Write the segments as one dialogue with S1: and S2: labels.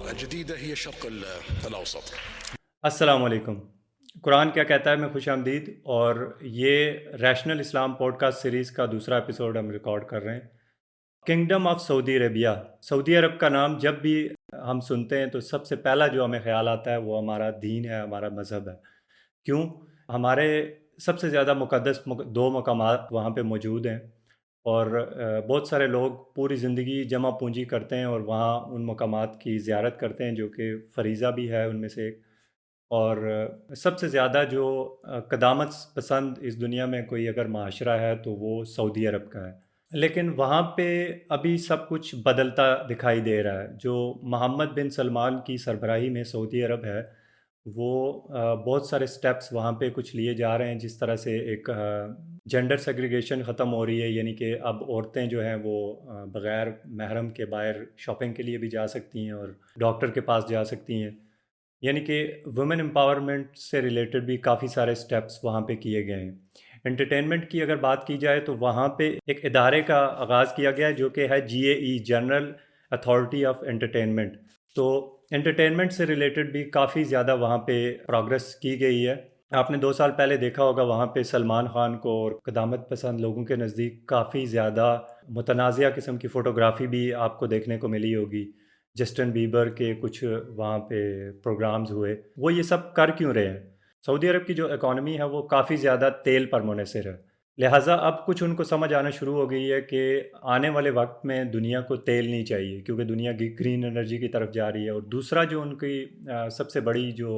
S1: الجديدة هي الشرق الأوسط.
S2: السلام علیکم۔ قرآن کیا کہتا ہے میں خوش آمدید، اور یہ ریشنل اسلام پوڈ کاسٹ سیریز کا دوسرا ایپیسوڈ ہم ریکارڈ کر رہے ہیں۔ کنگڈم آف سعودی عربیہ، سعودی عرب کا نام جب بھی ہم سنتے ہیں تو سب سے پہلا جو ہمیں خیال آتا ہے وہ ہمارا دین ہے، ہمارا مذہب ہے۔ کیوں؟ ہمارے سب سے زیادہ مقدس دو مقامات وہاں پہ موجود ہیں، اور بہت سارے لوگ پوری زندگی جمع پونجی کرتے ہیں اور وہاں ان مقامات کی زیارت کرتے ہیں، جو کہ فریضہ بھی ہے ان میں سے ایک۔ اور سب سے زیادہ جو قدامت پسند اس دنیا میں کوئی اگر معاشرہ ہے تو وہ سعودی عرب کا ہے۔ لیکن وہاں پہ ابھی سب کچھ بدلتا دکھائی دے رہا ہے۔ جو محمد بن سلمان کی سربراہی میں سعودی عرب ہے، وہ بہت سارے سٹیپس وہاں پہ کچھ لیے جا رہے ہیں، جس طرح سے ایک جینڈر سیگریگیشن ختم ہو رہی ہے، یعنی کہ اب عورتیں جو ہیں وہ بغیر محرم کے باہر شاپنگ کے لیے بھی جا سکتی ہیں اور ڈاکٹر کے پاس جا سکتی ہیں۔ یعنی کہ ویمن امپاورمنٹ سے ریلیٹڈ بھی کافی سارے سٹیپس وہاں پہ کیے گئے ہیں۔ انٹرٹینمنٹ کی اگر بات کی جائے تو وہاں پہ ایک ادارے کا آغاز کیا گیا ہے، جو کہ ہے GAE، general authority of entertainment. تو انٹرٹینمنٹ سے ریلیٹڈ بھی کافی زیادہ وہاں پہ پروگرس کی گئی ہے۔ آپ نے 2 سال پہلے دیکھا ہوگا وہاں پہ سلمان خان کو اور قدامت پسند لوگوں کے نزدیک کافی زیادہ متنازعہ قسم کی فوٹوگرافی بھی آپ کو دیکھنے کو ملی ہوگی۔ جسٹن بیبر کے کچھ وہاں پہ پروگرامز ہوئے۔ وہ یہ سب کر کیوں رہے ہیں؟ سعودی عرب کی جو اکانومی ہے وہ کافی زیادہ تیل پر منحصر ہے، لہٰذا اب کچھ ان کو سمجھ آنا شروع ہو گئی ہے کہ آنے والے وقت میں دنیا کو تیل نہیں چاہیے، کیونکہ دنیا گرین انرجی کی طرف جا رہی ہے۔ اور دوسرا جو ان کی سب سے بڑی جو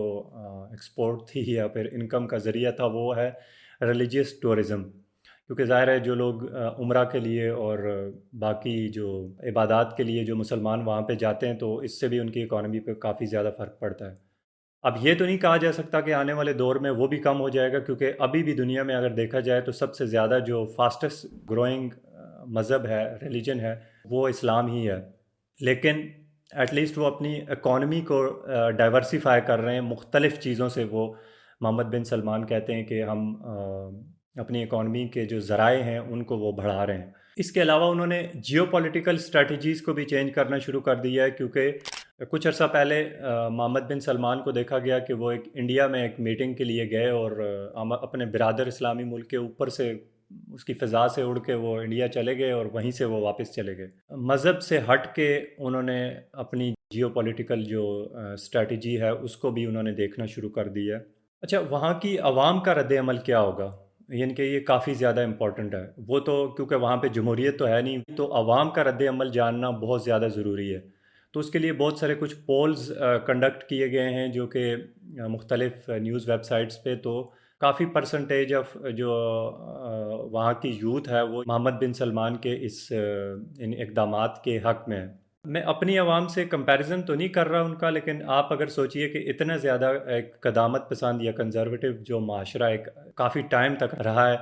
S2: ایکسپورٹ تھی یا پھر انکم کا ذریعہ تھا، وہ ہے ریلیجیس ٹورزم، کیونکہ ظاہر ہے جو لوگ عمرہ کے لیے اور باقی جو عبادات کے لیے جو مسلمان وہاں پہ جاتے ہیں تو اس سے بھی ان کی اکانومی پہ کافی زیادہ فرق پڑتا ہے۔ اب یہ تو نہیں کہا جا سکتا کہ آنے والے دور میں وہ بھی کم ہو جائے گا، کیونکہ ابھی بھی دنیا میں اگر دیکھا جائے تو سب سے زیادہ جو فاسٹسٹ گروئنگ مذہب ہے، ریلیجن ہے، وہ اسلام ہی ہے۔ لیکن ایٹ لیسٹ وہ اپنی اکانومی کو ڈائیورسیفائی کر رہے ہیں مختلف چیزوں سے۔ وہ محمد بن سلمان کہتے ہیں کہ ہم اپنی اکانومی کے جو ذرائع ہیں ان کو وہ بڑھا رہے ہیں۔ اس کے علاوہ انہوں نے جیو پولیٹیکل اسٹریٹجیز کو بھی چینج کرنا شروع کر دیا ہے، کیونکہ کچھ عرصہ پہلے محمد بن سلمان کو دیکھا گیا کہ وہ ایک انڈیا میں ایک میٹنگ کے لیے گئے اور اپنے برادر اسلامی ملک کے اوپر سے اس کی فضا سے اڑ کے وہ انڈیا چلے گئے اور وہیں سے وہ واپس چلے گئے۔ مذہب سے ہٹ کے انہوں نے اپنی جیو پولیٹیکل جو اسٹریٹجی ہے اس کو بھی انہوں نے دیکھنا شروع کر دیا۔ اچھا، وہاں کی عوام کا رد عمل کیا ہوگا؟ یعنی کہ یہ کافی زیادہ امپورٹنٹ ہے۔ وہ تو کیونکہ وہاں پہ جمہوریت تو ہے نہیں، تو عوام کا رد عمل جاننا بہت زیادہ ضروری ہے۔ تو اس کے لیے بہت سارے کچھ پولز کنڈکٹ کیے گئے ہیں، جو کہ مختلف نیوز ویب سائٹس پہ، تو کافی پرسنٹیج آف جو وہاں کی یوتھ ہے وہ محمد بن سلمان کے ان اقدامات کے حق میں ہے۔ میں اپنی عوام سے کمپیریزن تو نہیں کر رہا ان کا، لیکن آپ اگر سوچئے کہ اتنا زیادہ ایک قدامت پسند یا کنزرویٹو جو معاشرہ ایک کافی ٹائم تک رہا ہے،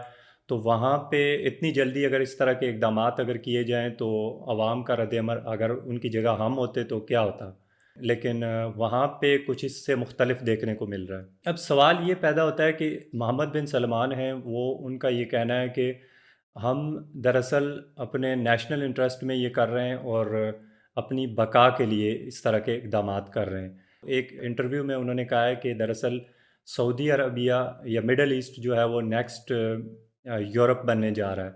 S2: تو وہاں پہ اتنی جلدی اگر اس طرح کے اقدامات اگر کیے جائیں تو عوام کا رد عمل اگر ان کی جگہ ہم ہوتے تو کیا ہوتا؟ لیکن وہاں پہ کچھ اس سے مختلف دیکھنے کو مل رہا ہے۔ اب سوال یہ پیدا ہوتا ہے کہ محمد بن سلمان ہیں، وہ ان کا یہ کہنا ہے کہ ہم دراصل اپنے نیشنل انٹرسٹ میں یہ کر رہے ہیں اور اپنی بقا کے لیے اس طرح کے اقدامات کر رہے ہیں۔ ایک انٹرویو میں انہوں نے کہا ہے کہ دراصل سعودی عربیہ یا مڈل ایسٹ جو ہے وہ نیکسٹ یورپ بننے جا رہا ہے۔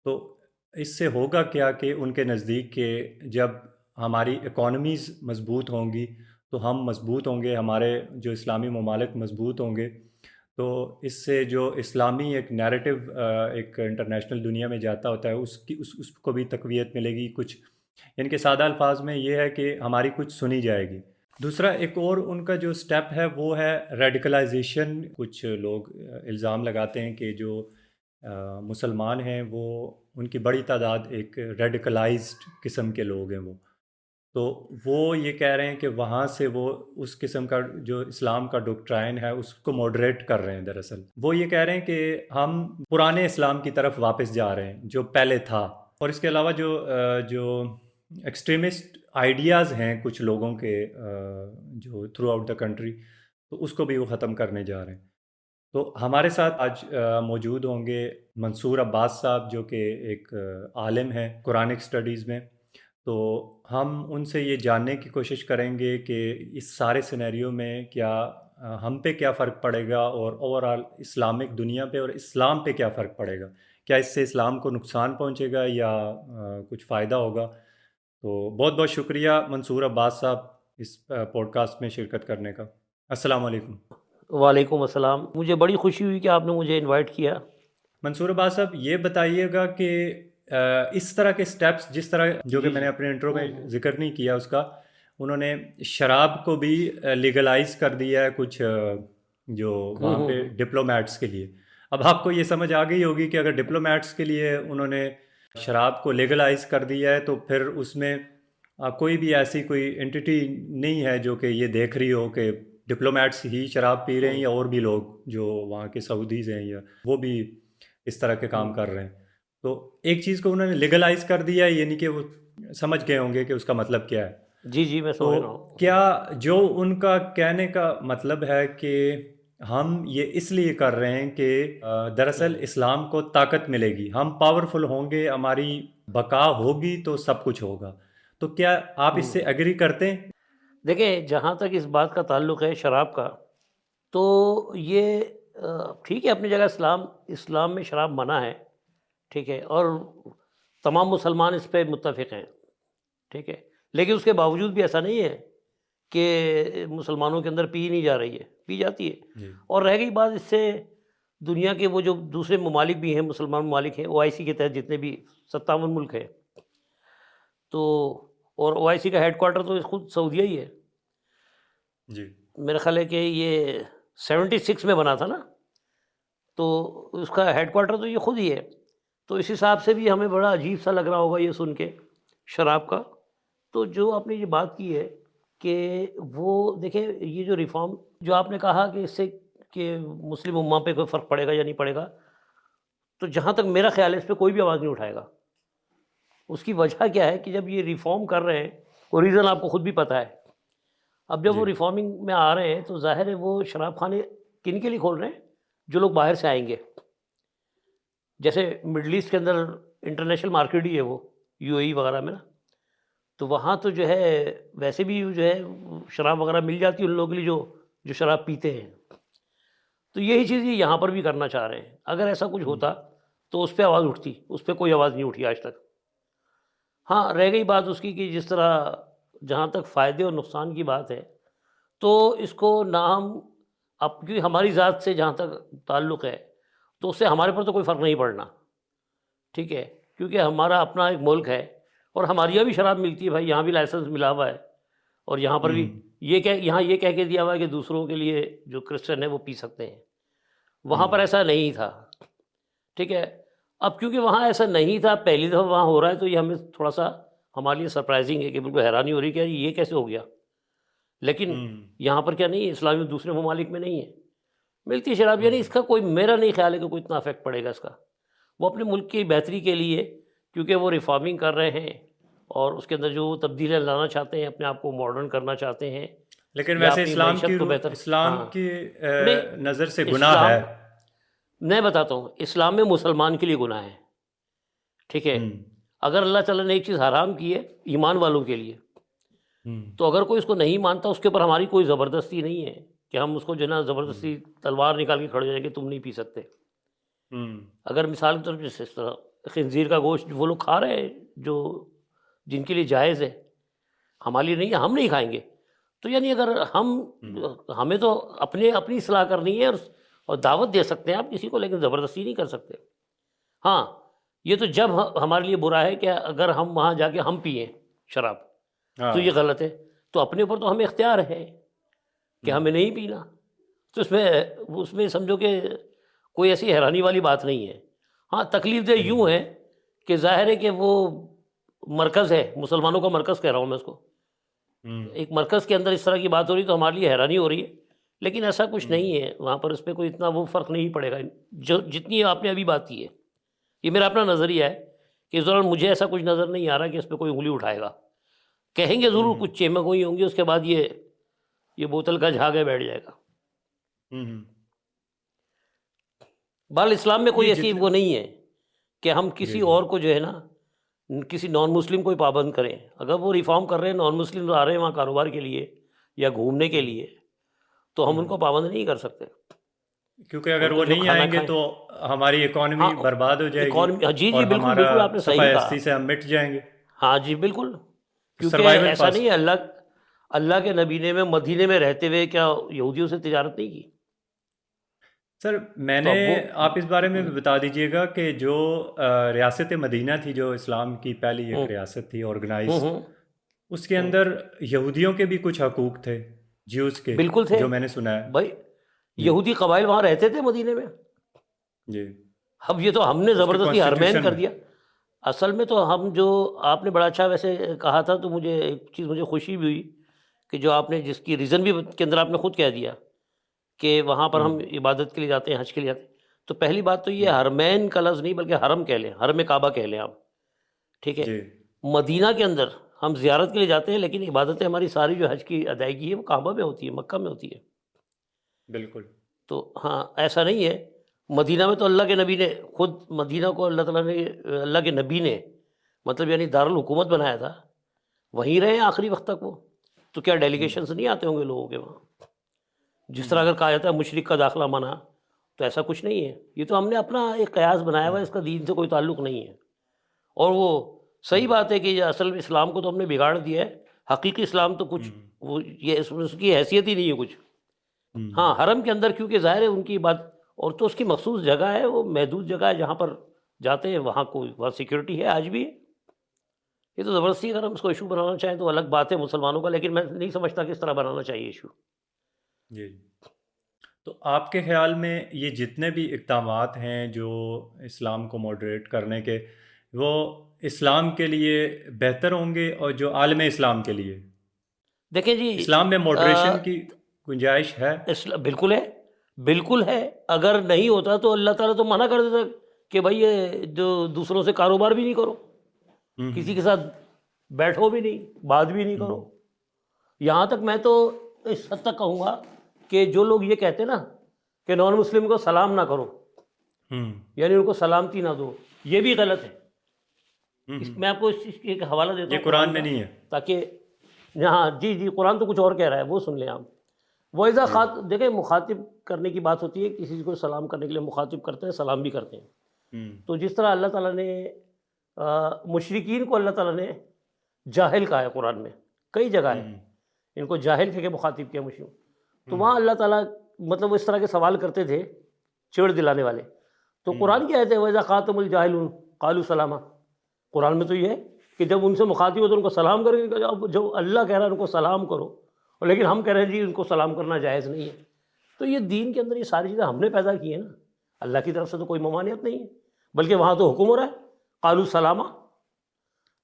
S2: تو اس سے ہوگا کیا کہ ان کے نزدیک کہ جب ہماری اکانومیز مضبوط ہوں گی تو ہم مضبوط ہوں گے، ہمارے جو اسلامی ممالک مضبوط ہوں گے، تو اس سے جو اسلامی ایک نیریٹو ایک انٹرنیشنل دنیا میں جاتا ہوتا ہے اس کو بھی تقویت ملے گی کچھ۔ یعنی کہ سادہ الفاظ میں یہ ہے کہ ہماری کچھ سنی جائے گی۔ دوسرا ایک اور ان کا جو سٹیپ ہے وہ ہے ریڈیکلائزیشن۔ کچھ لوگ الزام لگاتے ہیں کہ جو مسلمان ہیں وہ ان کی بڑی تعداد ایک ریڈیکلائزڈ قسم کے لوگ ہیں، تو وہ یہ کہہ رہے ہیں کہ وہاں سے وہ اس قسم کا جو اسلام کا ڈوکٹرائن ہے اس کو ماڈریٹ کر رہے ہیں۔ دراصل وہ یہ کہہ رہے ہیں کہ ہم پرانے اسلام کی طرف واپس جا رہے ہیں جو پہلے تھا، اور اس کے علاوہ جو ایکسٹریمسٹ آئیڈیاز ہیں کچھ لوگوں کے جو تھرو آؤٹ دا کنٹری، تو اس کو بھی وہ ختم کرنے جا رہے ہیں۔ تو ہمارے ساتھ آج موجود ہوں گے منصور عباس صاحب، جو کہ ایک عالم ہیں قرآنک سٹڈیز میں۔ تو ہم ان سے یہ جاننے کی کوشش کریں گے کہ اس سارے سینیریو میں کیا ہم پہ کیا فرق پڑے گا، اور اوورآل اسلامک دنیا پہ اور اسلام پہ کیا فرق پڑے گا، کیا اس سے اسلام کو نقصان پہنچے گا یا کچھ فائدہ ہوگا۔ تو بہت بہت شکریہ منصور عباس صاحب اس پوڈ کاسٹ میں شرکت کرنے کا۔ السلام علیکم۔
S3: وعلیکم السلام، مجھے بڑی خوشی ہوئی کہ آپ نے مجھے انوائٹ کیا۔
S2: منصور عباس صاحب، یہ بتائیے گا کہ اس طرح کے سٹیپس، جس طرح جو کہ میں نے اپنے انٹرو میں ذکر نہیں کیا اس کا، انہوں نے شراب کو بھی لیگلائز کر دیا ہے کچھ جو وہاں پہ ڈپلومیٹس کے لیے۔ اب آپ کو یہ سمجھ آ گئی ہوگی کہ اگر ڈپلومیٹس کے لیے انہوں نے شراب کو لیگلائز کر دیا ہے تو پھر اس میں کوئی بھی ایسی کوئی انٹیٹی نہیں ہے جو کہ یہ دیکھ رہی ہو کہ ڈپلومیٹس ہی شراب پی رہے ہیں یا اور بھی لوگ جو وہاں کے سعودیز ہیں یا وہ بھی اس طرح کے کام کر رہے ہیں۔ تو ایک چیز کو انہوں نے لیگلائز کر دیا ہے، یعنی کہ وہ سمجھ گئے ہوں گے کہ اس کا مطلب کیا ہے۔
S3: جی میں سمجھ رہا ہوں۔
S2: کیا جو ان کا کہنے کا مطلب ہے کہ ہم یہ اس لیے کر رہے ہیں کہ دراصل اسلام کو طاقت ملے گی، ہم پاورفل ہوں گے، ہماری بقا ہوگی تو سب کچھ ہوگا، تو کیا آپ اس سے ایگری کرتے ہیں؟
S3: دیکھیں، جہاں تک اس بات کا تعلق ہے شراب کا، تو یہ ٹھیک ہے اپنی جگہ اسلام میں شراب منع ہے، ٹھیک ہے، اور تمام مسلمان اس پہ متفق ہیں، ٹھیک ہے، لیکن اس کے باوجود بھی ایسا نہیں ہے کہ مسلمانوں کے اندر پی نہیں جا رہی ہے، پی جاتی ہے۔ اور رہ گئی بات، اس سے دنیا کے وہ جو دوسرے ممالک بھی ہیں، مسلمان ممالک ہیں، OIC کے تحت جتنے بھی 57 ملک ہیں، تو اور OIC کا ہیڈ کوارٹر تو خود سعودیہ ہی ہے۔
S2: جی،
S3: میرا خیال ہے کہ یہ 76 میں بنا تھا نا، تو اس کا ہیڈ کوارٹر تو یہ خود ہی ہے۔ تو اس حساب سے بھی ہمیں بڑا عجیب سا لگ رہا ہوگا یہ سن کے شراب کا۔ تو جو آپ نے یہ بات کی ہے کہ وہ دیکھیں، یہ جو ریفارم جو آپ نے کہا کہ اس سے کہ مسلم امہ پہ کوئی فرق پڑے گا یا نہیں پڑے گا، تو جہاں تک میرا خیال ہے اس پہ کوئی بھی آواز نہیں اٹھائے گا۔ اس کی وجہ کیا ہے کہ جب یہ ریفارم کر رہے ہیں، وہ ریزن آپ کو خود بھی پتہ ہے۔ اب جب وہ ریفارمنگ میں آ رہے ہیں تو ظاہر ہے وہ شراب خانے کن کے لیے کھول رہے ہیں؟ جو لوگ باہر سے آئیں گے، جیسے مڈل ایسٹ کے اندر انٹرنیشنل مارکیٹ ہی ہے وہ UAE وغیرہ میں نا، تو وہاں تو جو ہے ویسے بھی جو ہے شراب وغیرہ مل جاتی ہے ان لوگوں کے لیے جو شراب پیتے ہیں۔ تو یہی چیز یہ یہاں پر بھی کرنا چاہ رہے ہیں۔ اگر ایسا کچھ ہوتا تو اس پہ آواز اٹھتی، اس پہ کوئی آواز نہیں اٹھی آج تک۔ ہاں، رہ گئی بات اس کی کہ جس طرح جہاں تک فائدے اور نقصان کی بات ہے، تو اس کو نہ ہم کیونکہ ہماری ذات سے جہاں تک تعلق ہے تو اس سے ہمارے پر تو کوئی فرق نہیں پڑنا، ٹھیک ہے، کیونکہ ہمارا اپنا ایک ملک ہے اور ہمارے یہاں بھی شراب ملتی ہے بھائی، یہاں بھی لائسنس ملا ہوا ہے، اور یہاں پر بھی یہاں یہ کہہ کے دیا ہوا ہے کہ دوسروں کے لیے جو کرسچن ہے وہ پی سکتے ہیں۔ وہاں پر ایسا نہیں تھا، ٹھیک ہے۔ اب کیونکہ وہاں ایسا نہیں تھا، پہلی دفعہ وہاں ہو رہا ہے، تو یہ ہمیں تھوڑا سا ہمارے لیے سرپرائزنگ ہے کہ بالکل حیرانی ہو رہی ہے کہ یہ کیسے ہو گیا۔ لیکن یہاں پر کیا نہیں ہے، اسلامی دوسرے ممالک میں نہیں ہے، ملتی ہے شراب، یعنی اس کا کوئی میرا نہیں خیال ہے کہ کوئی اتنا افیکٹ پڑے گا اس کا۔ وہ اپنے ملک کی بہتری کے لیے، کیونکہ وہ ریفارمنگ کر رہے ہیں اور اس کے اندر جو تبدیلیاں لانا چاہتے ہیں، اپنے آپ کو ماڈرن کرنا چاہتے ہیں،
S2: لیکن ویسے اسلام کی نظر سے گناہ ہے۔
S3: میں بتاتا ہوں، اسلام میں مسلمان کے لیے گناہ ہے، ٹھیک ہے۔ اگر اللہ تعالیٰ نے ایک چیز حرام کی ہے ایمان والوں کے لیے، تو اگر کوئی اس کو نہیں مانتا، اس کے اوپر ہماری کوئی زبردستی نہیں ہے کہ ہم اس کو جو ہے نا زبردستی تلوار نکال کے کھڑے ہو جائیں کہ تم نہیں پی سکتے۔ اگر مثال کے طور پہ اس طرح خنزیر کا گوشت وہ لوگ کھا رہے ہیں جن کے لیے جائز ہے، ہمارے لیے نہیں ہے، ہم نہیں کھائیں گے۔ تو یعنی اگر ہمیں تو اپنی اصلاح کرنی ہے اور دعوت دے سکتے ہیں آپ کسی کو، لیکن زبردستی نہیں کر سکتے۔ ہاں، یہ تو جب ہمارے لیے برا ہے کہ اگر ہم وہاں جا کے ہم پئیں شراب، تو یہ غلط ہے۔ تو اپنے اوپر تو ہمیں اختیار ہے کہ ہمیں نہیں پینا، تو اس میں سمجھو کہ کوئی ایسی حیرانی والی بات نہیں ہے۔ ہاں، تکلیف دہ یوں ہے کہ ظاہر ہے کہ وہ مرکز ہے، مسلمانوں کا مرکز کہہ رہا ہوں میں اس کو، ایک مرکز کے اندر اس طرح کی بات ہو رہی تو ہمارے لیے حیرانی ہو رہی ہے، لیکن ایسا کچھ نہیں ہے وہاں پر، اس پہ کوئی اتنا وہ فرق نہیں پڑے گا جتنی آپ نے ابھی بات کی ہے۔ یہ میرا اپنا نظریہ ہے کہ اس دوران مجھے ایسا کچھ نظر نہیں آ رہا کہ اس پہ کوئی انگلی اٹھائے گا۔ کہیں گے ضرور، کچھ چیمک ہوئی ہوں گی، اس کے بعد یہ بوتل کا جھاگ ہے بیٹھ جائے گا۔ بال اسلام میں کوئی ایسی وہ نہیں ہے کہ ہم کسی اور کو جو ہے نا کسی نان مسلم کو ہی پابند کریں. اگر وہ ریفارم کر رہے ہیں، نان مسلم آ رہے ہیں وہاں کاروبار کے لیے یا گھومنے کے لیے، تو ہم ان کو پابند نہیں کر سکتے.
S2: کیونکہ اگر
S3: ان
S2: وہ
S3: کو جو
S2: نہیں
S3: کھانا
S2: آئیں گے
S3: کھائیں،
S2: تو ہماری اکانومی
S3: ہاں
S2: برباد ہو جائے گی
S3: اکانومی، جی
S2: اور
S3: جی بالکل
S2: ہمارا
S3: بالکل آپ نے صحیح
S2: صفحہ
S3: کہا.
S2: ہستی سے ہم مٹ جائیں گے.
S3: ہاں جی بالکل، کیونکہ
S2: سروائیول
S3: ایسا نہیں
S2: فاسٹ.
S3: ہے. اللہ کے نبی نے مدینے میں رہتے ہوئے کیا یہودیوں سے تجارت نہیں کی؟
S2: سر میں
S3: تو
S2: نے،
S3: اب وہ
S2: آپ اس بارے میں بھی بتا دیجئے گا کہ جو ریاست مدینہ تھی، جو اسلام کی پہلی ایک
S3: ہوں
S2: ریاست تھی
S3: ہوں
S2: آرگنائز،
S3: ہوں
S2: اس کے
S3: ہوں
S2: اندر یہودیوں کے بھی کچھ حقوق تھے، جیوز کے،
S3: بالکل تھے
S2: جو میں نے سنا ہے.
S3: بھائی.
S2: جی
S3: یہودی قبائل وہاں رہتے تھے مدینے میں.
S2: جی.
S3: اب یہ تو ہم نے
S2: اس کے
S3: زبردستی حرمین
S2: کانسٹیٹیوشن
S3: کر
S2: میں.
S3: دیا. اصل میں تو ہم جو، آپ نے بڑا اچھا ویسے کہا تھا، تو مجھے ایک چیز مجھے خوشی بھی ہوئی کہ جو آپ نے جس کی ریزن بھی کے اندر آپ نے خود کہہ دیا کہ وہاں پر
S2: ہوں
S3: ہم عبادت کے لیے جاتے ہیں، حج کے لیے جاتے ہیں. تو پہلی بات تو یہ
S2: ہوں.
S3: حرمین کا لفظ نہیں بلکہ حرم کہہ لیں، حرم کعبہ کہہ لیں آپ. ٹھیک ہے.
S2: جی
S3: مدینہ کے اندر ہم زیارت کے لیے جاتے ہیں، لیکن عبادتیں ہماری ساری جو حج کی ادائیگی ہے وہ کعبہ میں ہوتی ہے، مکہ میں ہوتی ہے.
S2: بالکل.
S3: تو ہاں ایسا نہیں ہے. مدینہ میں تو اللہ کے نبی نے خود، مدینہ کو اللہ تعالیٰ نے، اللہ کے نبی نے مطلب یعنی دارالحکومت بنایا تھا، وہیں رہے آخری وقت تک وہ. تو کیا
S2: ہوں.
S3: ڈیلیگیشنز نہیں آتے ہوں گے لوگوں کے وہاں؟ جس طرح اگر کہا جاتا ہے مشرک کا داخلہ منع، تو ایسا کچھ نہیں ہے. یہ تو ہم نے اپنا ایک قیاس بنایا ہوا ہے، اس کا دین سے کوئی تعلق نہیں ہے. اور وہ صحیح بات ہے کہ یہ اصل میں اسلام کو تو ہم نے بگاڑ دیا ہے. حقیقی اسلام تو کچھ وہ یہ اس کی حیثیت ہی نہیں ہے کچھ. ہاں حرم کے اندر کیونکہ ظاہر ہے ان کی بات، اور تو اس کی مخصوص جگہ ہے، وہ محدود جگہ ہے جہاں پر جاتے ہیں، وہاں کوئی وہاں سیکورٹی ہے آج بھی. یہ تو زبردستی اگر ہم اس کو ایشو بنانا چاہیں تو الگ بات ہے مسلمانوں کا، لیکن میں نہیں سمجھتا کس طرح بنانا چاہیے ایشو.
S2: جی. تو آپ کے خیال میں یہ جتنے بھی اقدامات ہیں جو اسلام کو ماڈریٹ کرنے کے، وہ اسلام کے لیے بہتر ہوں گے اور جو عالم اسلام کے لیے؟
S3: دیکھیں جی،
S2: اسلام میں ماڈریشن کی گنجائش ہے؟
S3: بالکل ہے، بالکل ہے. اگر نہیں ہوتا تو اللہ تعالیٰ تو منع کر دیتا کہ بھائی یہ جو دوسروں سے کاروبار بھی نہیں کرو،
S2: ہوں
S3: کسی کے ساتھ بیٹھو بھی نہیں، بات بھی نہیں
S2: ہوں
S3: کرو. یہاں تک میں تو اس حد تک کہوں گا کہ جو لوگ یہ کہتے ہیں نا کہ نان مسلم کو سلام نہ کرو،
S2: ہوں
S3: یعنی ان کو سلامتی نہ دو، یہ بھی غلط ہے.
S2: ہوں.
S3: میں آپ کو اس چیز کی ایک حوالہ دیتا
S2: یہ
S3: ہوں
S2: قرآن
S3: قرآن
S2: میں
S3: کا،
S2: نہیں ہے.
S3: تاکہ ہاں جی قرآن تو کچھ اور کہہ رہا ہے، وہ سن لیں آپ. وَإِذَا
S2: جی.
S3: خاطب، دیکھیں مخاطب کرنے کی بات ہوتی ہے، کسی کو سلام کرنے کے لیے مخاطب کرتے ہیں، سلام بھی کرتے ہیں.
S2: ہوں
S3: تو جس طرح اللہ تعالیٰ نے مشرکین کو اللہ تعالیٰ نے جاہل کہا ہے قرآن میں، کئی جگہ ہے
S2: ہوں
S3: ان کو جاہل کہہ کے مخاطب کیا مشرک. تو
S2: ہوں
S3: وہاں اللہ تعالیٰ مطلب وہ اس طرح کے سوال کرتے تھے چڑ دلانے والے. تو قرآن کیا کہتے ہیں وَإِذَا خَاطَبَهُمُ الْجَاهِلُونَ قَالُوا سَلَامًا. قرآن میں تو یہ ہے کہ جب ان سے مخاطب ہو تو ان کو سلام کریں گے. جب اللہ کہہ رہا ہے ان کو سلام کرو، اور لیکن ہم کہہ رہے ہیں جی ان کو سلام کرنا جائز نہیں ہے. تو یہ دین کے اندر یہ ساری چیزیں ہم نے پیدا کی ہیں نا، اللہ کی طرف سے تو کوئی ممانعت نہیں ہے، بلکہ وہاں تو حکم ہو رہا ہے قالوا سلاما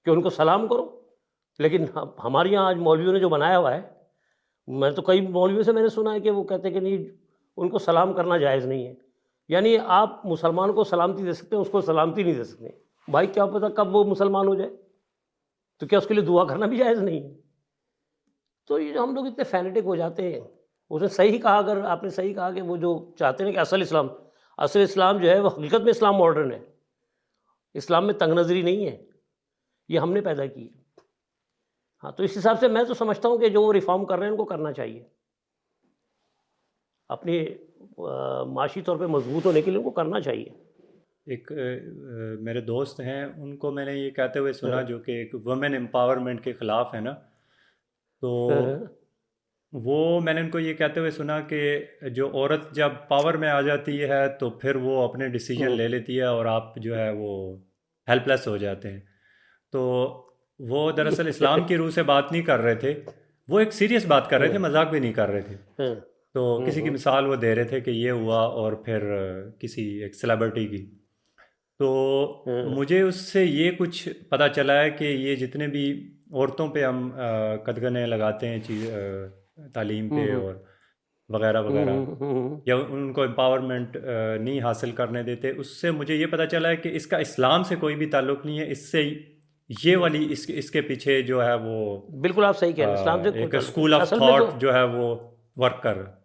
S3: کہ ان کو سلام کرو. لیکن ہمارے یہاں آج مولویوں نے جو بنایا ہوا ہے، میں تو کئی مولویوں سے میں نے سنا ہے کہ وہ کہتے ہیں کہ نہیں ان کو سلام کرنا جائز نہیں ہے. یعنی آپ مسلمان کو سلامتی دے سکتے ہیں، اس کو سلامتی نہیں دے سکتے. بھائی کیا پتہ کب وہ مسلمان ہو جائے، تو کیا اس کے لیے دعا کرنا بھی جائز نہیں ہے؟ تو یہ ہم لوگ اتنے فینیٹک ہو جاتے ہیں. اس نے صحیح کہا، اگر آپ نے صحیح کہا کہ وہ جو چاہتے ہیں کہ اصل اسلام جو ہے وہ حقیقت میں اسلام ماڈرن ہے، اسلام میں تنگ نظری نہیں ہے، یہ ہم نے پیدا کی ہے. ہاں تو اس حساب سے میں تو سمجھتا ہوں کہ جو وہ ریفارم کر رہے ہیں ان کو کرنا چاہیے، اپنی معاشی طور پہ مضبوط ہونے کے لیے ان کو کرنا چاہیے.
S2: ایک میرے دوست ہیں، ان کو میں نے یہ کہتے ہوئے سنا، جو کہ ایک وومن امپاورمنٹ کے خلاف ہے نا، تو وہ میں نے ان کو یہ کہتے ہوئے سنا کہ جو عورت جب پاور میں آ جاتی ہے تو پھر وہ اپنے ڈیسیجن لے لیتی ہے اور آپ جو ہے وہ ہیلپ لیس ہو جاتے ہیں. تو وہ دراصل اسلام کی روح سے بات نہیں کر رہے تھے، وہ ایک سیریس بات کر رہے تھے، مذاق بھی نہیں کر رہے تھے. تو کسی کی مثال وہ دے رہے تھے کہ یہ ہوا، اور پھر کسی ایک سیلیبریٹی کی. تو مجھے اس سے یہ کچھ پتہ چلا ہے کہ یہ جتنے بھی عورتوں پہ ہم قدغنیں لگاتے ہیں تعلیم پہ اور وغیرہ وغیرہ، یا ان کو امپاورمنٹ نہیں حاصل کرنے دیتے، اس سے مجھے یہ پتہ چلا ہے کہ اس کا اسلام سے کوئی بھی تعلق نہیں ہے. اس سے یہ والی اس کے پیچھے جو ہے وہ
S3: بالکل آپ صحیح کہہ رہے ہیں، اسلام سے
S2: ایک اسکول آف تھاٹ جو ہے وہ ورک کر رہا ہے.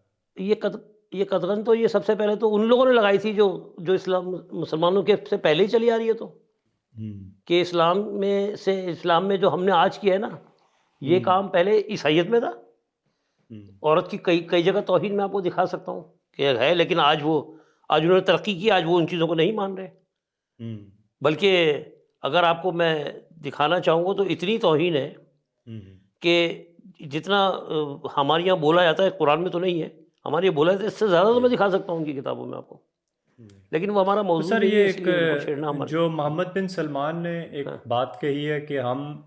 S3: یہ قدغن تو یہ سب سے پہلے تو ان لوگوں نے لگائی تھی جو اسلام مسلمانوں کے سے پہلے ہی چلی آ رہی ہے. تو کہ اسلام میں جو ہم نے آج کیا ہے نا، یہ کام پہلے عیسائیت میں تھا. عورت کی کئی جگہ توہین میں آپ کو دکھا سکتا ہوں کہ ہے، لیکن آج انہوں نے ترقی کی، آج وہ ان چیزوں کو نہیں مان رہے. بلکہ اگر آپ کو میں دکھانا چاہوں گا تو اتنی توہین ہے کہ جتنا ہمارے یہاں بولا جاتا ہے قرآن میں تو نہیں ہے، ہمارے یہاں بولا جاتا ہے، اس سے زیادہ تو میں دکھا سکتا ہوں ان کی کتابوں میں آپ کو، لیکن وہ ہمارا موضوع
S2: سر
S3: نہیں
S2: یہ
S3: ہے، اس لیے ان کو چھیڑنا ہمارا.
S2: جو محمد بن سلمان نے ایک بات کہی ہے کہ ہم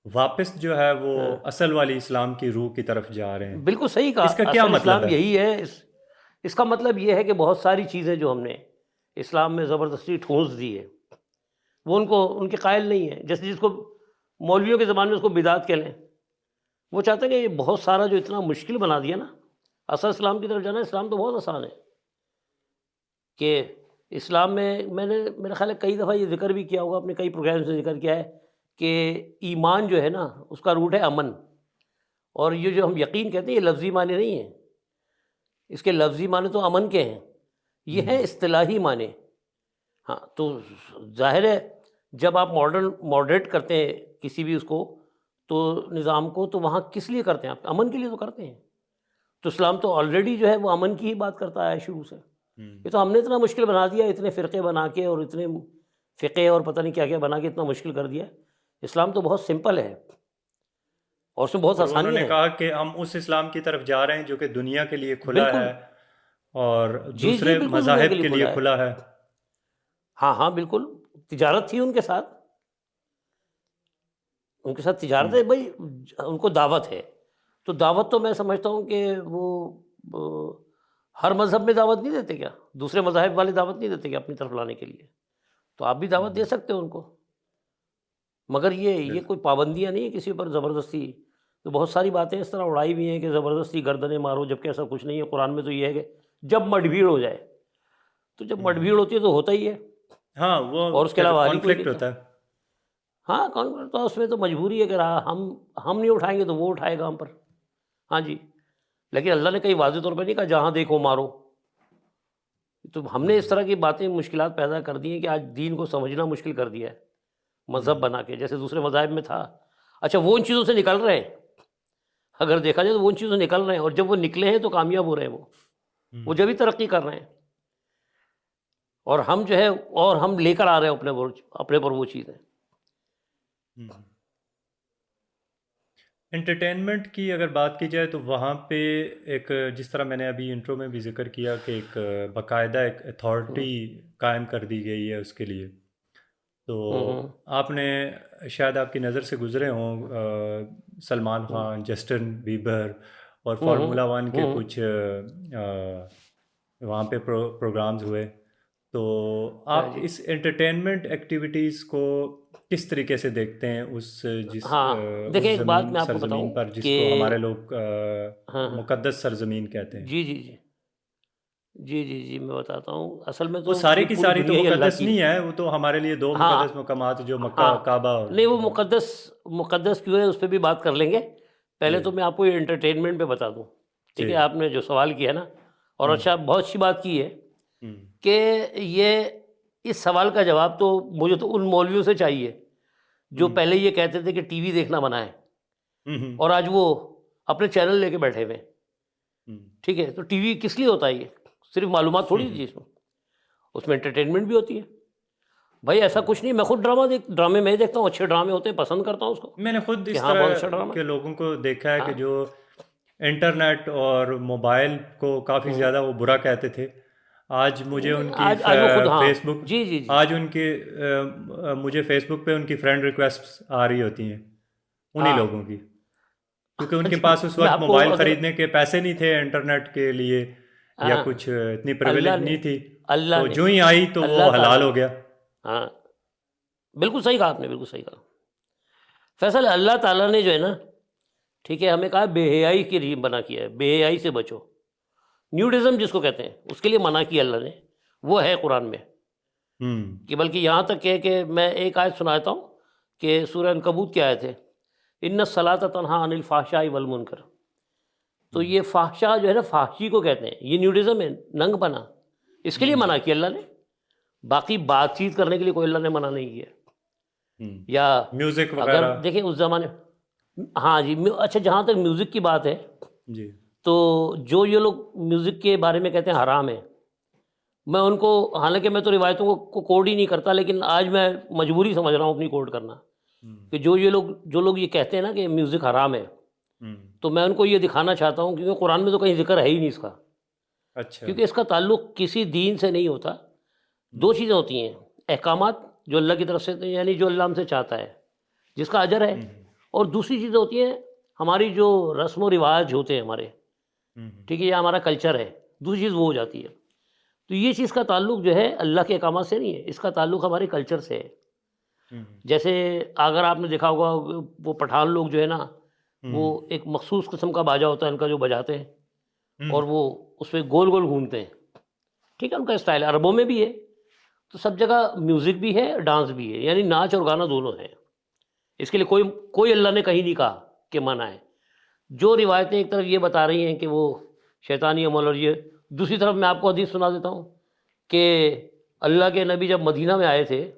S2: واپس جو ہے وہ اصل والی اسلام کی روح کی طرف جا رہے ہیں،
S3: بالکل صحیح کہا.
S2: اس کا کیا
S3: اصل
S2: مطلب
S3: اسلام
S2: ہے؟
S3: یہی ہے. اس کا مطلب یہ ہے کہ بہت ساری چیزیں جو ہم نے اسلام میں زبردستی ٹھونس دی ہے، وہ ان کے قائل نہیں ہے. جیسے جس کو مولویوں کے زمانے میں اس کو بدعت کہہ لیں، وہ چاہتے ہیں کہ یہ بہت سارا جو اتنا مشکل بنا دیا نا اصل اسلام کی طرف جانا. اسلام تو بہت آسان ہے کہ اسلام میں نے میرا خیال ہے کئی دفعہ یہ ذکر بھی کیا ہوگا، اپنے کئی پروگرامز میں ذکر کیا ہے کہ ایمان جو ہے نا اس کا روٹ ہے امن. اور یہ جو ہم یقین کہتے ہیں یہ لفظی معنی نہیں ہے، اس کے لفظی معنی تو امن کے ہیں، یہ ہیں اصطلاحی معنی. ہاں تو ظاہر ہے جب آپ ماڈریٹ کرتے ہیں کسی بھی اس کو تو نظام کو، تو وہاں کس لیے کرتے ہیں؟ آپ امن کے لیے تو کرتے ہیں. تو اسلام تو آلریڈی جو ہے وہ امن کی ہی بات کرتا ہے شروع سے. یہ تو ہم نے اتنا مشکل بنا دیا، اتنے فرقے بنا کے اور اتنے فقے اور پتہ نہیں کیا کیا بنا کے اتنا مشکل کر دیا. اسلام تو بہت سمپل ہے اور اس میں بہت
S2: انہوں
S3: آسانی
S2: نے
S3: ہے.
S2: کہا کہ ہم اس اسلام کی طرف جا رہے ہیں جو کہ دنیا کے لیے کھلا
S3: بالکل.
S2: ہے اور
S3: جی
S2: دوسرے
S3: بالکل دنیا
S2: مذاہب
S3: کے
S2: کے
S3: لیے
S2: لیے کھلا ہے.
S3: ہاں بالکل. تجارت تھی ان کے ساتھ تجارت ہے بھائی، ان کو دعوت ہے. تو دعوت تو میں سمجھتا ہوں کہ وہ ہر مذہب میں دعوت نہیں دیتے کیا؟ دوسرے مذاہب والے دعوت نہیں دیتے کیا اپنی طرف لانے کے لیے؟ تو آپ بھی دعوت دے سکتے ہو ان کو، مگر یہ کوئی پابندیاں نہیں ہے کسی پر زبردستی. تو بہت ساری باتیں اس طرح اڑائی بھی ہیں کہ زبردستی گردنیں مارو، جبکہ ایسا کچھ نہیں ہے. قرآن میں تو یہ ہے کہ جب مٹ بھیڑ ہو جائے، تو جب مٹ بھیڑ ہوتی ہے تو ہوتا ہی ہے.
S2: ہاں وہ
S3: اور اس کے علاوہ کوئی
S2: کانفلکٹ
S3: نہیں
S2: ہوتا ہے.
S3: ہاں کانفلکٹ تو اس میں تو مجبوری ہے کہ ہم نہیں اٹھائیں گے تو وہ اٹھائے گا ہم پر. ہاں جی، لیکن اللہ نے کئی واضح طور پہ نہیں کہا جہاں دیکھو مارو. تو ہم نے اس طرح کی باتیں مشکلات پیدا کر دی ہیں کہ آج دین کو سمجھنا مشکل کر دیا ہے مذہب بنا کے، جیسے دوسرے مذاہب میں تھا. اچھا وہ ان چیزوں سے نکل رہے ہیں، اگر دیکھا جائے تو وہ ان چیزوں سے نکل رہے ہیں، اور جب وہ نکلے ہیں تو کامیاب ہو رہے ہیں. وہ جب ہی ترقی کر رہے ہیں، اور ہم جو ہے اور ہم لے کر آ رہے ہیں اپنے پر وہ چیزیں.
S2: انٹرٹینمنٹ کی اگر بات کی جائے تو وہاں پہ ایک، جس طرح میں نے ابھی انٹرو میں بھی ذکر کیا کہ ایک باقاعدہ ایک اتھارٹی قائم کر دی گئی ہے اس کے لیے. تو آپ نے شاید آپ کی نظر سے گزرے ہوں سلمان خان، جسٹن بیبر اور فارمولا 1 کے کچھ وہاں پہ پروگرامز ہوئے. تو آپ اس انٹرٹینمنٹ ایکٹیویٹیز کو کس طریقے سے دیکھتے ہیں
S3: دیکھیں ایک بات میں آپ کو
S2: سرزمین
S3: بتاؤں
S2: پر جس
S3: کہ
S2: کو ہمارے لوگ مقدس سرزمین کہتے ہیں؟
S3: جی میں بتاتا ہوں. اصل میں تو
S2: وہ ساری کی ساری تو مقدس نہیں ہے، وہ تو ہمارے لیے 2 مقدس مقامات جو مکہ کعبہ.
S3: نہیں وہ مقدس کیوں ہے اس پہ بھی بات کر لیں گے. پہلے تو میں آپ کو یہ انٹرٹینمنٹ پہ بتا دوں، ٹھیک ہے؟ آپ نے جو سوال کیا ہے نا، اور اچھا بہت اچھی بات کی ہے کہ اس سوال کا جواب تو مجھے تو ان مولویوں سے چاہیے جو پہلے یہ کہتے تھے کہ ٹی وی دیکھنا منع ہے، اور آج وہ اپنے چینل لے کے بیٹھے ہوئے. ٹھیک ہے، تو ٹی وی کس لیے ہوتا ہے؟ یہ صرف معلومات تھوڑی تھی اس میں انٹرٹینمنٹ بھی ہوتی ہے. بھائی ایسا کچھ نہیں، میں خود ڈرامے میں دیکھتا ہوں، اچھے ڈرامے ہوتے ہیں، پسند کرتا ہوں اس کو.
S2: میں نے خود اس طرح کے لوگوں کو دیکھا ہے کہ جو انٹرنیٹ اور موبائل کو کافی زیادہ وہ برا کہتے تھے. آج مجھے ان کی فیس بک آج ان کے مجھے فیس بک پہ ان کی فرینڈ ریکویسٹ آ رہی ہوتی ہیں انہی لوگوں کی، کیونکہ ان کے پاس اس وقت موبائل خریدنے کے پیسے نہیں تھے انٹرنیٹ کے لیے، یا کچھ اتنی پریویلیج نہیں تھی، تو جو ہی آئی تو وہ حلال ہو گیا.
S3: ہاں بالکل صحیح کہا آپ نے، بالکل صحیح کہا. فیصل اللہ تعالیٰ نے جو ہے نا، ٹھیک ہے، ہمیں کہا بے حیائی کی ریم بنا کیا ہے، بے حیائی سے بچو. نیوڈزم جس کو کہتے ہیں اس کے لیے منع کیا اللہ نے، وہ ہے قرآن میں. کہ بلکہ یہاں تک کہ میں ایک آیت سناتا ہوں کہ سورہ عنکبوت کی آیت ہے، ان الصلاۃ تنہی عن الفحشاء والمنکر. تو یہ فحشا جو ہے نا، فحشی کو کہتے ہیں، یہ نیوڈزم ہے، ننگ پنا. اس کے لیے منع کیا اللہ نے، باقی بات چیت کرنے کے لیے کوئی اللہ نے منع نہیں کیا. یا
S2: میوزک
S3: اگر
S2: وغیرہ.
S3: دیکھیں اس زمانے، ہاں جی اچھا جہاں تک میوزک کی بات ہے
S2: جی.
S3: تو جو یہ لوگ میوزک کے بارے میں کہتے ہیں حرام ہے، میں ان کو، حالانکہ میں تو روایتوں کو کوڈ ہی نہیں کرتا، لیکن آج میں مجبوری سمجھ رہا ہوں اپنی کوڈ کرنا، کہ جو لوگ یہ کہتے ہیں نا کہ میوزک حرام ہے، تو میں ان کو یہ دکھانا چاہتا ہوں، کیونکہ قرآن میں تو کہیں ذکر ہے ہی نہیں اس کا،
S2: اچھا.
S3: کیونکہ اس کا تعلق کسی دین سے نہیں ہوتا. دو چیزیں ہوتی ہیں، احکامات جو اللہ کی طرف سے، یعنی جو اللہ ہم سے چاہتا ہے، جس کا اجر ہے، اور دوسری چیزیں ہوتی ہیں ہماری جو رسم و رواج ہوتے ہیں ہمارے، ٹھیک ہے، یا ہمارا کلچر ہے، دوسری چیز وہ ہو جاتی ہے. تو یہ چیز کا تعلق جو ہے اللہ کے احکامات سے نہیں ہے، اس کا تعلق ہمارے کلچر سے ہے. جیسے اگر آپ نے دیکھا ہوگا وہ پٹھان لوگ جو ہے نا، وہ ایک مخصوص قسم کا باجا ہوتا ہے ان کا جو بجاتے ہیں، اور وہ اس پہ گول گول گھومتے ہیں، ٹھیک ہے، ان کا اسٹائل عربوں میں بھی ہے. تو سب جگہ میوزک بھی ہے، ڈانس بھی ہے، یعنی ناچ اور گانا دونوں ہیں. اس کے لیے کوئی اللہ نے کہیں نہیں کہا کہ منع ہے. جو روایتیں ایک طرف یہ بتا رہی ہیں کہ وہ شیطانی عمل، اور یہ دوسری طرف میں آپ کو حدیث سنا دیتا ہوں کہ اللہ کے نبی جب مدینہ میں آئے تھے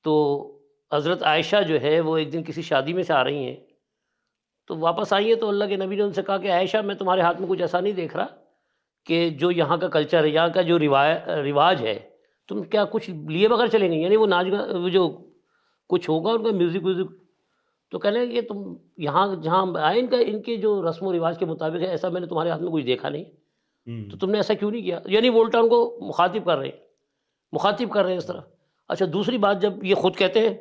S3: تو حضرت عائشہ جو ہے وہ ایک دن کسی شادی میں سے آ رہی ہیں، تو واپس آئی ہیں، تو اللہ کے نبی نے ان سے کہا کہ عائشہ میں تمہارے ہاتھ میں کچھ ایسا نہیں دیکھ رہا کہ جو یہاں کا کلچر ہے، یہاں کا جو رواج ہے، تم کیا کچھ لیے بغیر چلیں گے؟ یعنی وہ ناچ وہ جو کچھ ہوگا ان کا میوزک ویوزک، تو کہنے لگے کہ تم یہاں جہاں آئے ان کے جو رسم و رواج کے مطابق ہے، ایسا میں نے تمہارے ہاتھ میں کچھ دیکھا نہیں، تو تم نے ایسا کیوں نہیں کیا؟ یعنی وولٹا ان کو مخاطب کر رہے ہیں اس طرح. اچھا دوسری بات، جب یہ خود کہتے ہیں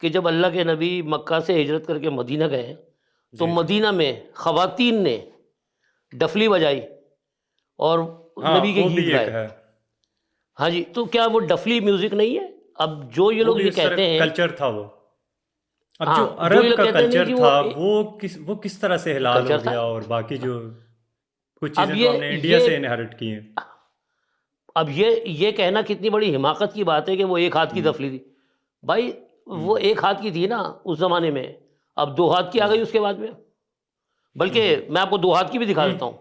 S3: کہ جب اللہ کے نبی مکہ سے ہجرت کر کے مدینہ گئے تو مدینہ میں خواتین نے ڈفلی بجائی اور نبی کے گیت گائے. ہاں جی، تو کیا وہ ڈفلی میوزک نہیں ہے؟ اب جو یہ لوگ یہ کہتے ہیں
S2: کلچر تھا وہ، اب جو عرب کا کلچر تھا وہ کس طرح سے حلال ہو گیا، اور باقی جو کچھ چیزیں تو ہم نے انڈیا سے انہیرٹ کی ہیں.
S3: اب یہ کہنا کتنی بڑی حماقت کی بات ہے کہ وہ ایک ہاتھ کی دفلی تھی. بھائی وہ ایک ہاتھ کی تھی نا اس زمانے میں، اب 2 ہاتھ کی آ گئی اس کے بعد میں. بلکہ میں آپ کو 2 ہاتھ کی بھی دکھا دیتا ہوں،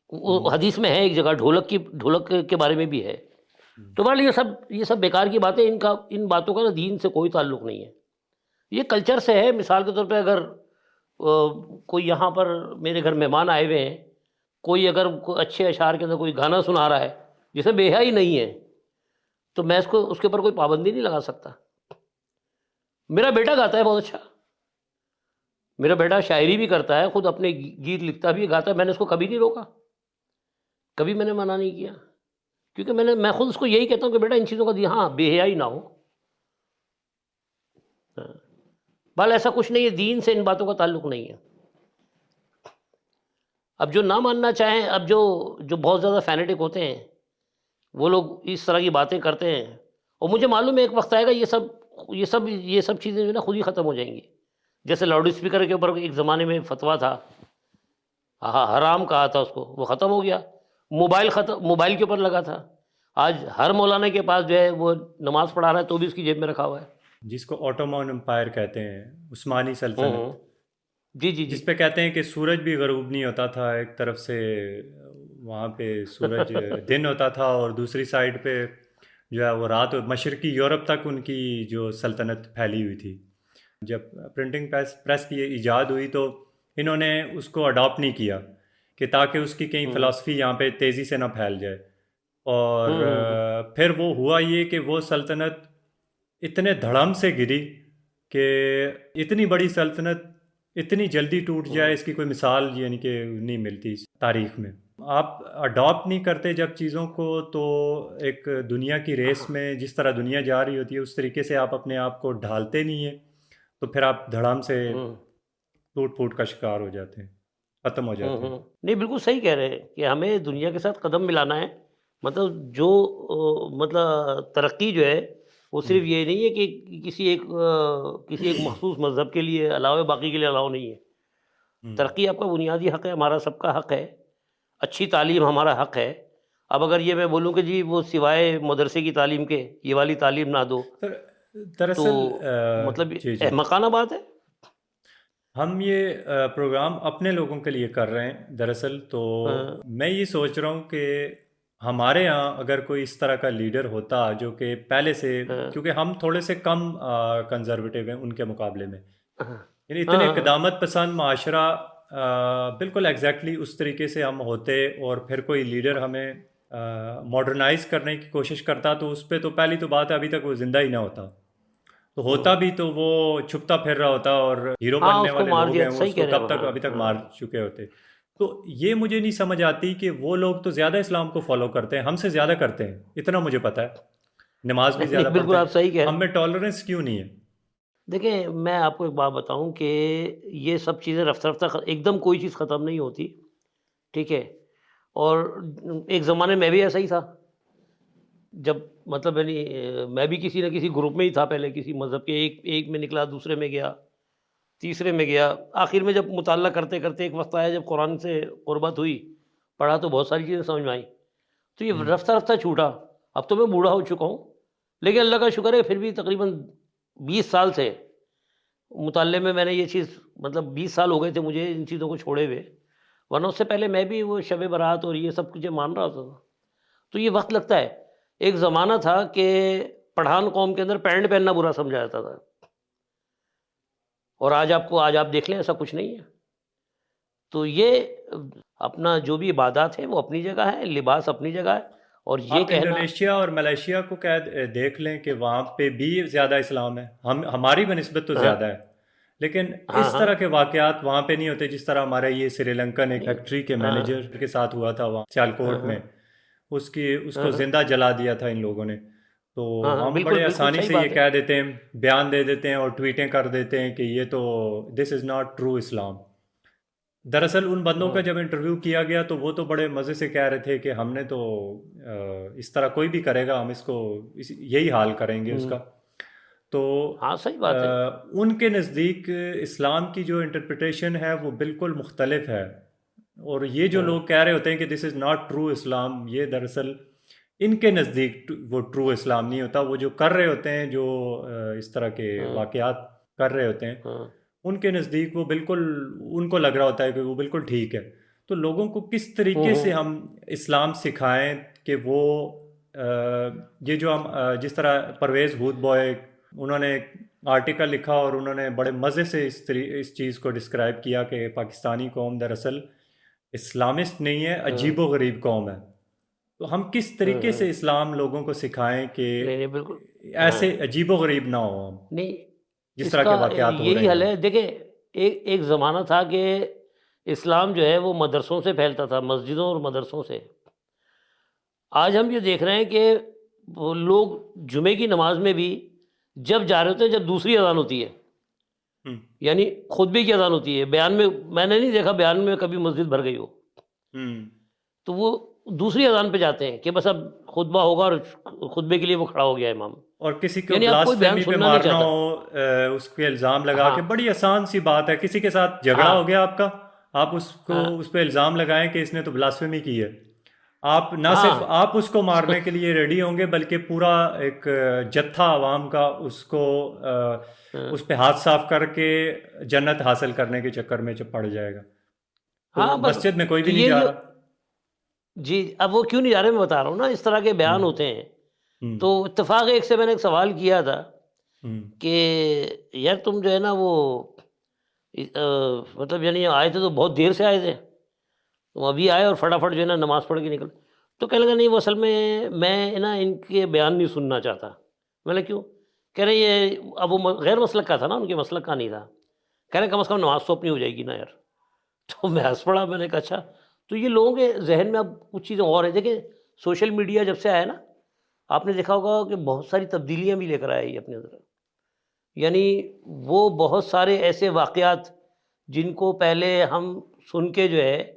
S3: وہ حدیث میں ہے ایک جگہ، ڈھولک کے بارے میں بھی ہے. تو بہرحال یہ سب بیکار کی باتیں، ان باتوں کا نا دین سے کوئی تعلق نہیں ہے، یہ کلچر سے ہے. مثال کے طور پہ اگر کوئی یہاں پر میرے گھر مہمان آئے ہوئے ہیں، کوئی اگر اچھے اشعار کے اندر کوئی گانا سنا رہا ہے جسے بے حیائی نہیں ہے، تو میں اس کے اوپر کوئی پابندی نہیں لگا سکتا. میرا بیٹا گاتا ہے بہت اچھا، میرا بیٹا شاعری بھی کرتا ہے، خود اپنے گیت لکھتا بھی، گاتا ہے. میں نے اس کو کبھی نہیں روکا، کبھی میں نے منع نہیں کیا، کیونکہ میں خود اس کو یہی کہتا ہوں کہ بیٹا ان چیزوں کا ہاں بے حیائی نہ ہو. بال ایسا کچھ نہیں ہے، دین سے ان باتوں کا تعلق نہیں ہے. اب جو نہ ماننا چاہیں، اب جو بہت زیادہ فینیٹک ہوتے ہیں، وہ لوگ اس طرح کی باتیں کرتے ہیں، اور مجھے معلوم ہے ایک وقت آئے گا یہ سب چیزیں جو ہے نا خود ہی ختم ہو جائیں گی. جیسے لاؤڈ اسپیکر کے اوپر ایک زمانے میں فتویٰ تھا، حرام کہا تھا اس کو، وہ ختم ہو گیا. موبائل کے اوپر لگا تھا، آج ہر مولانا کے پاس جو ہے وہ نماز پڑھا رہا ہے تو بھی اس کی جیب میں رکھا ہوا ہے.
S2: جس کو آٹومان امپائر کہتے ہیں، عثمانی سلطنت.
S3: جی
S2: جس پہ کہتے ہیں کہ سورج بھی غروب نہیں ہوتا تھا، ایک طرف سے وہاں پہ سورج دن ہوتا تھا اور دوسری سائڈ پہ جو ہے وہ رات. مشرقی یورپ تک ان کی جو سلطنت پھیلی ہوئی تھی. جب پرنٹنگ پریس کی ایجاد ہوئی تو انہوں نے اس کو اڈاپٹ نہیں کیا کہ تاکہ اس کی کہیں فلسفی یہاں پہ تیزی سے نہ پھیل جائے. اور پھر وہ ہوا یہ کہ وہ سلطنت اتنے دھڑم سے گری کہ اتنی بڑی سلطنت اتنی جلدی ٹوٹ جائے، اس کی کوئی مثال یعنی کہ نہیں ملتی تاریخ میں. آپ اڈاپٹ نہیں کرتے جب چیزوں کو، تو ایک دنیا کی ریس میں جس طرح دنیا جا رہی ہوتی ہے اس طریقے سے آپ اپنے آپ کو ڈھالتے نہیں ہیں، تو پھر آپ دھڑام سے ٹوٹ پھوٹ کا شکار ہو جاتے ہیں، ختم ہو جاتے ہیں.
S3: نہیں بالکل صحیح کہہ رہے ہیں کہ ہمیں دنیا کے ساتھ قدم ملانا ہے. مطلب مطلب ترقی جو ہے وہ صرف یہ نہیں ہے کہ کسی ایک مخصوص مذہب کے لیے الاؤ ہے، باقی کے لیے الاؤ نہیں ہے. ترقی آپ کا بنیادی حق ہے، ہمارا سب کا حق ہے. اچھی تعلیم ہمارا حق ہے. اب اگر یہ میں بولوں کہ جی وہ سوائے مدرسے کی تعلیم کے یہ والی تعلیم نہ دو،
S2: دراصل
S3: مطلب احمقانہ بات ہے.
S2: ہم یہ پروگرام اپنے لوگوں کے لیے کر رہے ہیں دراصل. تو میں یہ سوچ رہا ہوں کہ ہمارے یہاں اگر کوئی اس طرح کا لیڈر ہوتا جو کہ پہلے سے،
S3: ہاں
S2: کیونکہ ہم تھوڑے سے کم کنزرویٹو ہیں ان کے مقابلے میں،
S3: ہاں
S2: یعنی اتنے
S3: ہاں
S2: قدامت پسند معاشرہ، بالکل ایگزیکٹلی اس طریقے سے ہم ہوتے، اور پھر کوئی لیڈر ہمیں ماڈرنائز کرنے کی کوشش کرتا تو اس پہ تو پہلی تو بات ہے ابھی تک وہ زندہ ہی نہ ہوتا، تو ہوتا بھی تو وہ چھپتا پھر رہا ہوتا، اور ہیرو
S3: ہاں
S2: بننے
S3: اس کو
S2: والے
S3: مار
S2: لوگ
S3: دیا،
S2: ہیں وہ
S3: صحیح
S2: اس کو
S3: کہہ رہے
S2: کب
S3: ہیں
S2: تک
S3: ہاں
S2: ابھی تک مار
S3: ہاں
S2: چکے ہوتے۔ تو یہ مجھے نہیں سمجھ آتی کہ وہ لوگ تو زیادہ اسلام کو فالو کرتے ہیں، ہم سے زیادہ کرتے ہیں، اتنا مجھے پتہ ہے، نماز بھی
S3: نہیں
S2: زیادہ
S3: نہیں بالکل
S2: پڑھتے ہیں،
S3: آپ صحیح کہہ رہے
S2: ہم
S3: ہیں۔
S2: میں ٹالرنس کیوں نہیں ہے؟
S3: دیکھیں میں آپ کو ایک بات بتاؤں کہ یہ سب چیزیں رفتہ رفتہ ایک دم کوئی چیز ختم نہیں ہوتی، ٹھیک ہے، اور ایک زمانے میں بھی ایسا ہی تھا، جب مطلب یعنی میں بھی کسی نہ کسی گروپ میں ہی تھا پہلے، کسی مذہب کے، ایک میں نکلا، دوسرے میں گیا، تیسرے میں گیا، آخر میں جب مطالعہ کرتے کرتے ایک وقت آیا جب قرآن سے قربت ہوئی، پڑھا تو بہت ساری چیزیں سمجھ میں آئیں، تو یہ
S2: ہم،
S3: رفتہ رفتہ چھوٹا۔ اب تو میں بوڑھا ہو چکا ہوں، لیکن اللہ کا شکر ہے پھر بھی تقریباً 20 سال سے مطالعے میں نے یہ چیز، مطلب 20 سال ہو گئے تھے مجھے ان چیزوں کو چھوڑے ہوئے، ورنہ اس سے پہلے میں بھی وہ شب برات اور یہ سب کچھ مان رہا تھا۔ تو یہ وقت لگتا ہے۔ ایک زمانہ تھا کہ پٹھان قوم کے اندر پینٹ پہننا برا سمجھا جاتا تھا، اور آج آپ دیکھ لیں ایسا کچھ نہیں ہے۔ تو یہ اپنا جو بھی عبادات ہے وہ اپنی جگہ ہے، لباس اپنی جگہ ہے، اور یہ
S2: آپ
S3: کہنا
S2: انڈونیشیا اور ملیشیا کو دیکھ لیں کہ وہاں پہ بھی زیادہ اسلام ہے، ہماری بنسبت تو
S3: ہاں
S2: زیادہ ہے، لیکن
S3: ہاں
S2: اس
S3: ہاں
S2: طرح کے واقعات وہاں پہ نہیں ہوتے جس طرح ہمارے یہ سری لنکن ایک
S3: نہیں
S2: فیکٹری کے
S3: ہاں
S2: مینیجر کے ساتھ ہوا تھا وہاں
S3: ہاں
S2: سیالکوٹ
S3: ہاں
S2: میں، اس کو
S3: ہاں ہاں
S2: زندہ جلا دیا تھا ان لوگوں نے۔ تو
S3: ہاں ہاں،
S2: ہم
S3: بالکل
S2: بڑے
S3: بالکل
S2: آسانی
S3: صحیح
S2: سے یہ
S3: بات ہے۔
S2: کہہ دیتے ہیں، بیان دے دیتے ہیں اور ٹویٹیں کر دیتے ہیں کہ یہ تو دس از ناٹ ٹرو اسلام۔ دراصل ان بندوں کا
S3: ہاں
S2: جب انٹرویو کیا گیا تو وہ تو بڑے مزے سے کہہ رہے تھے کہ ہم نے تو اس طرح کوئی بھی کرے گا ہم اس کو یہی حال کریں گے اس
S3: ہوں،
S2: کا۔ تو
S3: ہاں صحیح بات ہے۔
S2: ان کے نزدیک اسلام کی جو انٹرپریٹیشن ہے وہ بالکل مختلف ہے، اور یہ جو
S3: ہاں
S2: لوگ کہہ رہے ہوتے ہیں کہ دس از ناٹ ٹرو اسلام، یہ دراصل ان کے نزدیک وہ ٹرو اسلام نہیں ہوتا۔ وہ جو کر رہے ہوتے ہیں، جو اس طرح کے
S3: ہاں
S2: واقعات کر رہے ہوتے ہیں،
S3: ہاں
S2: ان کے نزدیک وہ بالکل، ان کو لگ رہا ہوتا ہے کہ وہ بالکل ٹھیک ہے۔ تو لوگوں کو کس طریقے سے
S3: ہوں
S2: ہم اسلام سکھائیں کہ وہ یہ جو ہم جس طرح پرویز ہود بوائے، انہوں نے ایک آرٹیکل لکھا اور انہوں نے بڑے مزے سے اس چیز کو ڈسکرائب کیا کہ پاکستانی قوم دراصل اسلامسٹ نہیں ہے،
S3: ہاں
S2: عجیب و غریب قوم ہے۔ تو ہم کس
S3: ہاں
S2: طریقے
S3: ہاں،
S2: سے اسلام لوگوں کو سکھائیں کہ
S3: نہیں نہیں بالکل، ہاں
S2: ایسے عجیب و غریب نہ ہوں ہم،
S3: نہیں،
S2: جس
S3: اس
S2: طرح
S3: کا
S2: کے واقعات ہو رہے
S3: یہی
S2: ہیں
S3: حل
S2: اب؟
S3: ہے۔ دیکھیں ایک زمانہ تھا کہ اسلام جو ہے وہ مدرسوں سے پھیلتا تھا، مسجدوں اور مدرسوں سے۔ آج ہم یہ دیکھ رہے ہیں کہ وہ لوگ جمعے کی نماز میں بھی جب جا رہے ہوتے ہیں جب دوسری اذان ہوتی ہے،
S2: ہم،
S3: یعنی خطبے کی اذان ہوتی ہے، بیان میں نے نہیں دیکھا بیان میں کبھی مسجد بھر گئی ہو،
S2: ہم۔
S3: تو وہ دوسری اذان پہ جاتے ہیں کہ بس اب خطبہ ہوگا، اور خطبے کے لیے وہ کھڑا ہو گیا امام،
S2: اور کسی کو
S3: یعنی اب کوئی بیان
S2: بلاسفیمی پہ
S3: سننا نہیں
S2: مارنا
S3: چاہتا۔
S2: ہو، اس کے الزام لگا
S3: ہاں
S2: کے، بڑی آسان سی بات ہے، کسی کے ساتھ جھگڑا
S3: ہاں
S2: ہو گیا آپ کا، آپ اس کو
S3: ہاں
S2: اس پہ الزام لگائیں کہ اس نے تو بلاسفیمی کی ہے، آپ نہ صرف
S3: ہاں
S2: آپ اس کو مارنے کے لیے ریڈی ہوں گے بلکہ پورا ایک جتھا عوام کا اس کو
S3: ہاں
S2: اس پہ ہاتھ صاف کر کے جنت حاصل کرنے کے چکر میں پڑ جائے گا۔ تو
S3: ہاں بس،
S2: مسجد میں کوئی
S3: تو
S2: بھی نہیں
S3: یہ
S2: جا
S3: جو،
S2: رہا۔
S3: جی اب وہ کیوں نہیں جا رہے، میں بتا رہا ہوں نا، اس طرح کے بیان
S2: ہم،
S3: ہوتے ہیں۔
S2: ہم،
S3: تو اتفاق ایک سے میں نے ایک سوال کیا تھا
S2: ہم،
S3: کہ یار تم جو ہے نا وہ مطلب یعنی آئے تھے تو بہت دیر سے آئے تھے، تم ابھی آئے اور فٹافٹ جو ہے نا نماز پڑھ کے نکل، تو کہنے لگا نہیں وہ اصل میں نا ان کے بیان نہیں سننا چاہتا۔ میں نے کیوں؟ کہہ رہے یہ اب وہ غیر مسلک کا تھا نا، ان کے مسلک کا نہیں تھا، کہہ رہے کم از کم نماز تو اپنی ہو جائے گی نا یار۔ تو میں ہنس پڑا، میں نے کہا اچھا۔ تو یہ لوگوں کے ذہن میں اب کچھ چیزیں اور ہیں۔ دیکھیں سوشل میڈیا جب سے آیا نا، آپ نے دیکھا ہوگا کہ بہت ساری تبدیلیاں بھی لے کر آیا یہ اپنے اندر، یعنی وہ بہت سارے ایسے واقعات جن کو پہلے ہم سن کے جو ہے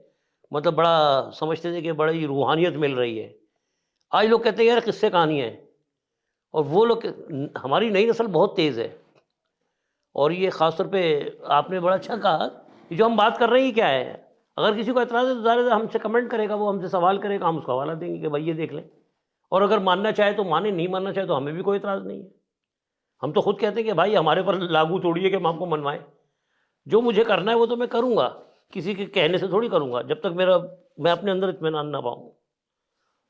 S3: مطلب بڑا سمجھتے تھے کہ بڑی روحانیت مل رہی ہے، آج لوگ کہتے ہیں یار قصے کہانیاں ہیں۔ اور وہ لوگ، ہماری نئی نسل بہت تیز ہے، اور یہ خاص طور پہ آپ نے بڑا اچھا کہا، یہ جو ہم بات کر رہے ہیں یہ کیا ہے؟ اگر کسی کو اعتراض ہے تو ظاہر ہے ہم سے کمنٹ کرے گا، وہ ہم سے سوال کرے گا، ہم اس کو حوالہ دیں گے کہ بھائی یہ دیکھ لیں، اور اگر ماننا چاہے تو مانے، نہیں ماننا چاہے تو ہمیں بھی کوئی اعتراض نہیں ہے۔ ہم تو خود کہتے ہیں کہ بھائی ہمارے پر لاگو توڑیے کہ ہم آپ کو منوائیں، جو مجھے کرنا ہے وہ تو میں کروں گا، کسی کے کہنے سے تھوڑی کروں گا جب تک میں اپنے اندر اطمینان نہ پاؤں۔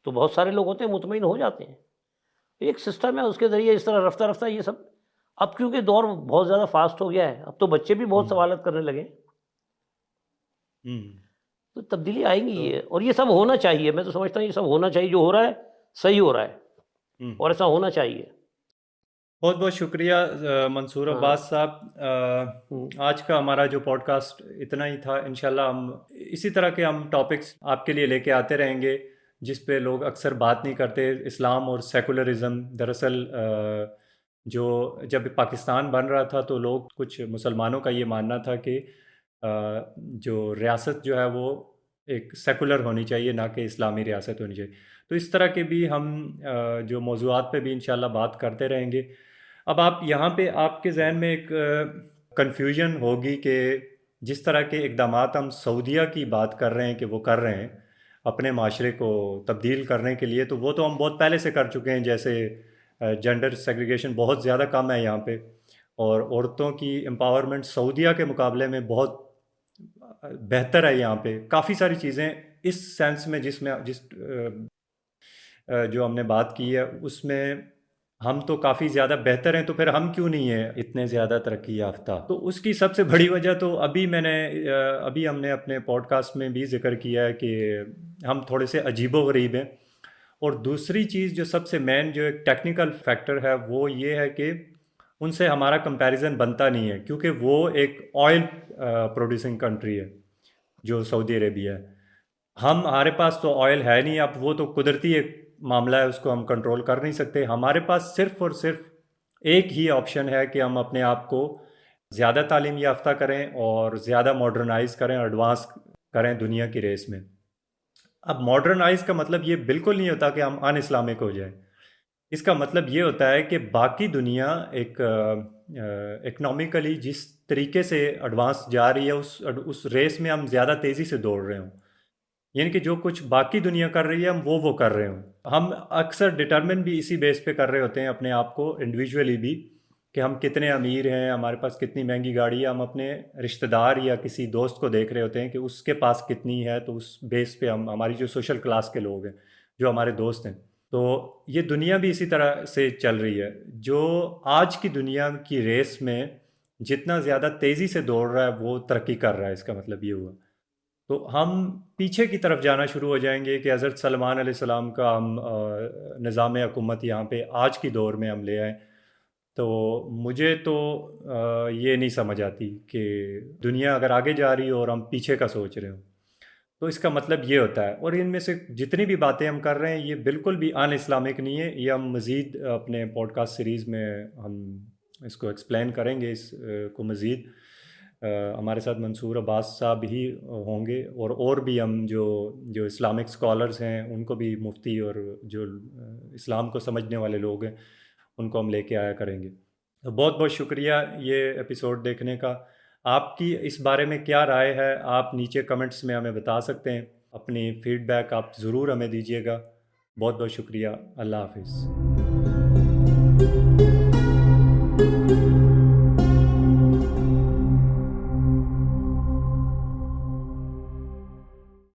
S3: تو بہت سارے لوگ ہوتے ہیں مطمئن ہو جاتے ہیں. ایک سسٹم ہے، اس کے ذریعے اس طرح رفتہ رفتہ یہ سب. اب کیونکہ دور بہت زیادہ فاسٹ ہو گیا ہے، اب تو بچے بھی بہت سوالات کرنے لگے، تو تبدیلی آئیں گی یہ. اور یہ سب ہونا چاہیے، میں تو سمجھتا ہوں یہ سب ہونا چاہیے. جو ہو رہا ہے صحیح ہو رہا ہے اور ایسا ہونا چاہیے.
S2: بہت بہت شکریہ منصور عباس صاحب. آج کا ہمارا جو پوڈ کاسٹ اتنا ہی تھا. انشاءاللہ ہم اسی طرح کے ہم ٹاپکس آپ کے لیے لے کے آتے رہیں گے جس پہ لوگ اکثر بات نہیں کرتے. اسلام اور سیکولرزم. دراصل جو جب پاکستان بن رہا تھا تو لوگ کچھ مسلمانوں کا یہ ماننا تھا کہ جو ریاست جو ہے وہ ایک سیکولر ہونی چاہیے، نہ کہ اسلامی ریاست ہونی چاہیے. تو اس طرح کے بھی ہم جو موضوعات پہ بھی انشاءاللہ بات کرتے رہیں گے. اب آپ یہاں پہ آپ کے ذہن میں ایک کنفیوژن ہوگی کہ جس طرح کے اقدامات ہم سعودیہ کی بات کر رہے ہیں کہ وہ کر رہے ہیں اپنے معاشرے کو تبدیل کرنے کے لیے، تو وہ تو ہم بہت پہلے سے کر چکے ہیں. جیسے جینڈر سیگریگیشن بہت زیادہ کم ہے یہاں پہ، اور عورتوں کی امپاورمنٹ سعودیہ کے مقابلے میں بہت بہتر ہے یہاں پہ. کافی ساری چیزیں اس سینس میں جس جو ہم نے بات کی ہے اس میں ہم تو کافی زیادہ بہتر ہیں. تو پھر ہم کیوں نہیں ہیں اتنے زیادہ ترقی یافتہ؟ تو اس کی سب سے بڑی وجہ تو ابھی ہم نے اپنے پوڈ کاسٹ میں بھی ذکر کیا ہے کہ ہم تھوڑے سے عجیب و غریب ہیں. اور دوسری چیز جو سب سے مین جو ایک ٹیکنیکل فیکٹر ہے وہ یہ ہے کہ ان سے ہمارا کمپیریزن بنتا نہیں ہے، کیونکہ وہ ایک آئل پروڈیوسنگ کنٹری ہے جو سعودی عربیہ ہے. ہمارے پاس تو آئل ہے نہیں. اب وہ تو قدرتی ایک معاملہ ہے، اس کو ہم کنٹرول کر نہیں سکتے. ہمارے پاس صرف اور صرف ایک ہی آپشن ہے کہ ہم اپنے آپ کو زیادہ تعلیم یافتہ کریں اور زیادہ ماڈرنائز کریں، ایڈوانس کریں دنیا کی ریس میں. اب ماڈرنائز کا مطلب یہ بالکل نہیں ہوتا کہ ہم ان اسلامک ہو جائیں. اس کا مطلب یہ ہوتا ہے کہ باقی دنیا ایک اکنامکلی جس طریقے سے ایڈوانس جا رہی ہے اس ریس میں ہم زیادہ تیزی سے دوڑ رہے ہوں. یعنی کہ جو کچھ باقی دنیا کر رہی ہے ہم وہ کر رہے ہوں. ہم اکثر ڈٹرمن بھی اسی بیس پہ کر رہے ہوتے ہیں اپنے آپ کو انڈیویجولی بھی، کہ ہم کتنے امیر ہیں، ہمارے پاس کتنی مہنگی گاڑی ہے. ہم اپنے رشتہ دار یا کسی دوست کو دیکھ رہے ہوتے ہیں کہ اس کے پاس کتنی ہے، تو اس بیس پہ ہماری جو سوشل کلاس کے لوگ ہیں جو ہمارے دوست ہیں. تو یہ دنیا بھی اسی طرح سے چل رہی ہے. جو آج کی دنیا کی ریس میں جتنا زیادہ تیزی سے دوڑ رہا ہے وہ ترقی کر رہا ہے. اس کا مطلب یہ ہوا. تو ہم پیچھے کی طرف جانا شروع ہو جائیں گے کہ حضرت سلمان علیہ السلام کا ہم نظام حکومت یہاں پہ آج کی دور میں ہم لے آئیں. تو مجھے تو یہ نہیں سمجھ آتی کہ دنیا اگر آگے جا رہی ہو اور ہم پیچھے کا سوچ رہے ہوں تو اس کا مطلب یہ ہوتا ہے. اور ان میں سے جتنی بھی باتیں ہم کر رہے ہیں یہ بالکل بھی ان اسلامک نہیں ہے. یہ ہم مزید اپنے پوڈ کاسٹ سیریز میں ہم اس کو ایکسپلین کریں گے اس کو مزید. ہمارے ساتھ منصور عباس صاحب ہی ہوں گے، اور بھی ہم جو اسلامک اسکالرز ہیں ان کو بھی، مفتی اور جو اسلام کو سمجھنے والے لوگ ہیں ان کو ہم لے کے آیا کریں گے. بہت بہت شکریہ یہ ایپیسوڈ دیکھنے کا. آپ کی اس بارے میں کیا رائے ہے آپ نیچے کمنٹس میں ہمیں بتا سکتے ہیں. اپنی فیڈ بیک آپ ضرور ہمیں دیجیے گا. بہت بہت شکریہ. اللہ حافظ.